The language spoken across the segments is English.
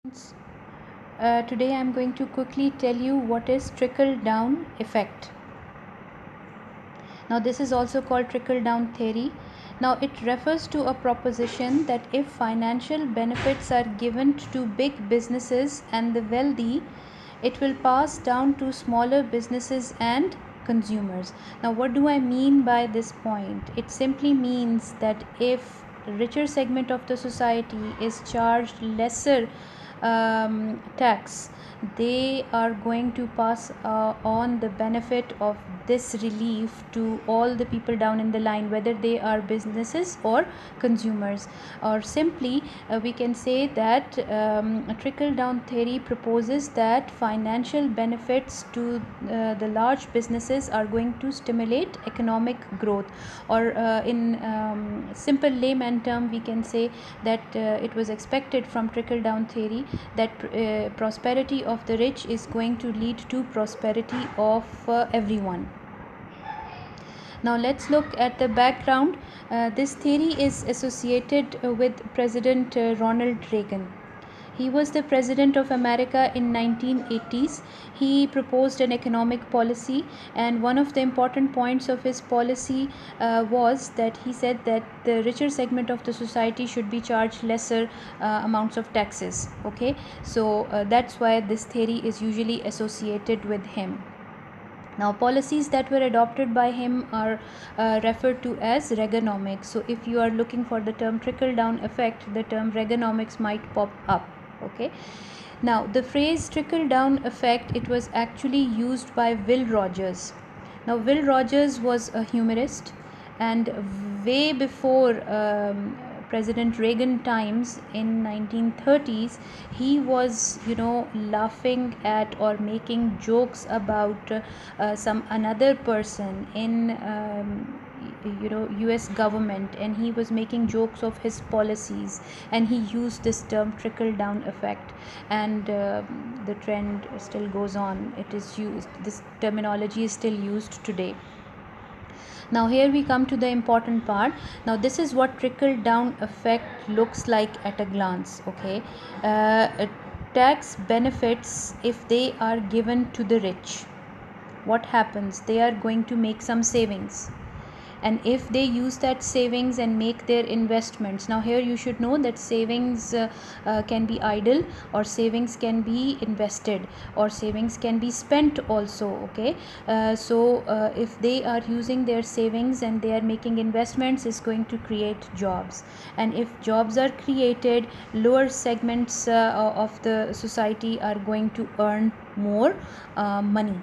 Today I'm going to quickly tell you what is trickle down effect. Now, this is also called trickle down theory. Now, it refers to a proposition that if financial benefits are given to big businesses and the wealthy, it will pass down to smaller businesses and consumers. Now, what do I mean by this point? It simply means that if the richer segment of the society is charged lesser tax, they are going to pass on the benefit of this relief to all the people down in the line, whether they are businesses or consumers. Or simply, we can say that a trickle down theory proposes that financial benefits to the large businesses are going to stimulate economic growth, or in simple layman term, we can say that it was expected from trickle down theory that prosperity of the rich is going to lead to prosperity of everyone. Now let's look at the background. This theory is associated with President Ronald Reagan. He was the president of America in 1980s. He proposed an economic policy, and one of the important points of his policy was that he said that the richer segment of the society should be charged lesser amounts of taxes. Okay, so that's why this theory is usually associated with him. Now, policies that were adopted by him are referred to as Reaganomics. So, if you are looking for the term trickle down effect, the term Reaganomics might pop up. Okay. Now, the phrase trickle down effect, it was actually used by Will Rogers. Now, Will Rogers was a humorist, and way before President Reagan times in 1930s, he was laughing at or making jokes about some another person in US government, and he was making jokes of his policies, and he used this term trickle down effect, and the trend still goes on. It is used, this terminology is still used today. Now here we come to the important part. Now this is what trickle down effect looks like at a glance. Okay, tax benefits, if they are given to the rich, what happens? They are going to make some savings, and if they use that savings and make their investments. Now here you should know that savings can be idle, or savings can be invested, or savings can be spent also. Okay, if they are using their savings and they are making investments, is going to create jobs, and if jobs are created, lower segments of the society are going to earn more money.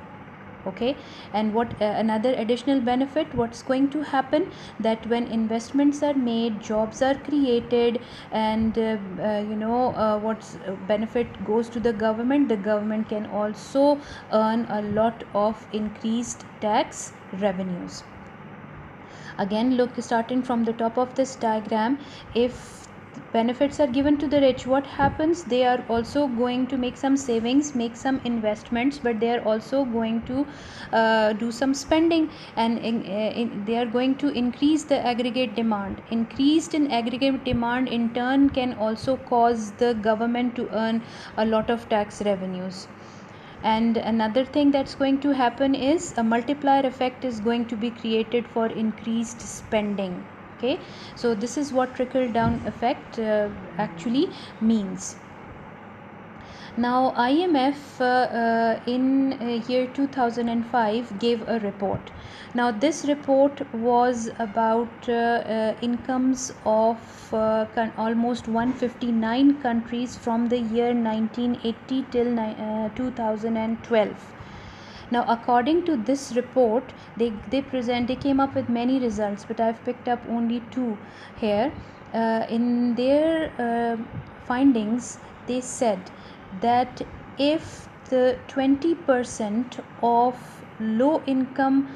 Okay, and what another additional benefit, what's going to happen, that when investments are made, jobs are created, and what's benefit goes to the government can also earn a lot of increased tax revenues. Again, look, starting from the top of this diagram, if benefits are given to the rich, what happens? They are also going to make some savings, make some investments, but they are also going to do some spending, and they are going to increase the aggregate demand. Increased in aggregate demand in turn can also cause the government to earn a lot of tax revenues. And another thing that's going to happen is a multiplier effect is going to be created for increased spending. Okay, so this is what trickle down effect actually means. Now, IMF in year 2005 gave a report. Now, this report was about incomes of almost 159 countries from the year 1980 till 2012. Now, according to this report, they came up with many results, but I've picked up only two here. In their findings, they said that if the 20% of low income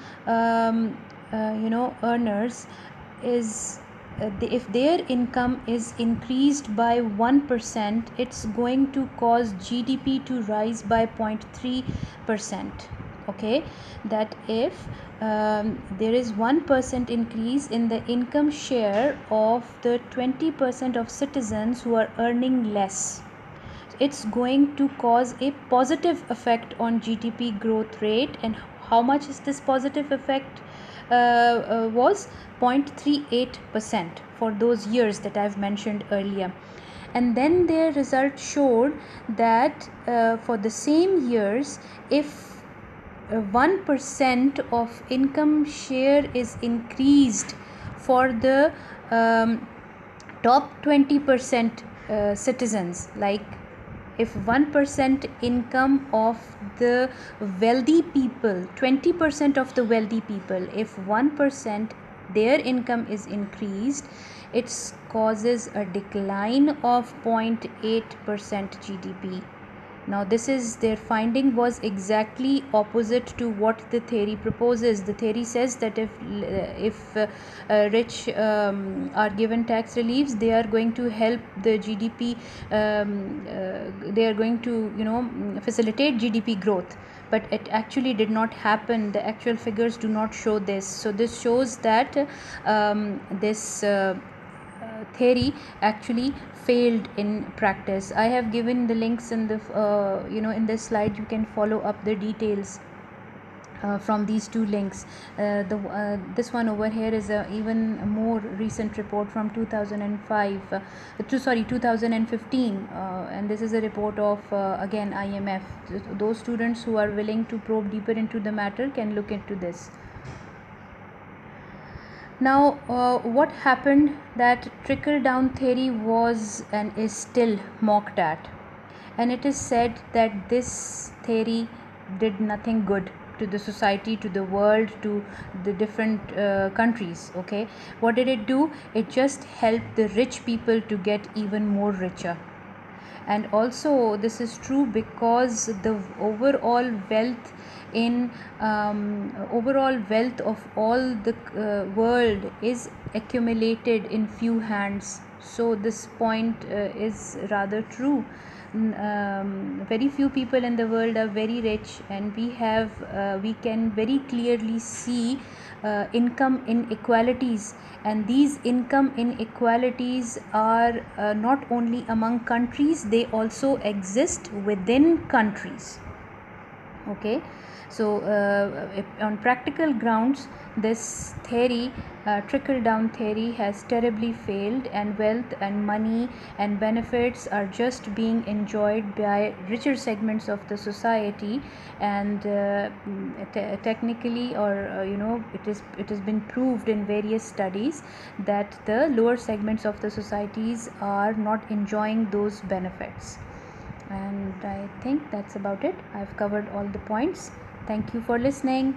earners is if their income is increased by 1%, it's going to cause GDP to rise by 0.3%. Okay, that if there is 1% increase in the income share of the 20% of citizens who are earning less. it's going to cause a positive effect on GDP growth rate. And how much is this positive effect? Was 0.38% for those years that I've mentioned earlier. And then their results showed that for the same years, if 1% of income share is increased for the top 20% citizens, like if 1% income of the wealthy people, 20% of the wealthy people, if 1% their income is increased, it causes a decline of 0.8% GDP. Now this is their finding was exactly opposite to what the theory proposes. The theory says that if rich are given tax reliefs, they are going to help the GDP, they are going to facilitate GDP growth. But it actually did not happen. The actual figures do not show this. So this shows that this theory actually failed in practice. I have given the links in the in this slide. You can follow up the details from these two links. This one over here is a even more recent report from 2005 sorry 2015, and this is a report of again IMF. Those students who are willing to probe deeper into the matter can look into this. Now what happened, that trickle down theory was and is still mocked at, and it is said that this theory did nothing good to the society, to the world, to the different countries. Okay, what did it do? It just helped the rich people to get even more richer. And also this is true because the overall wealth of all the world is accumulated in few hands. So this point is rather true. Very few people in the world are very rich, and we can very clearly see income inequalities, and these income inequalities are not only among countries, they also exist within countries. Okay, so on practical grounds, this theory, trickle down theory, has terribly failed, and wealth and money and benefits are just being enjoyed by richer segments of the society. And technically, or it has been proved in various studies that the lower segments of the societies are not enjoying those benefits. And I think that's about it. I've covered all the points. Thank you for listening.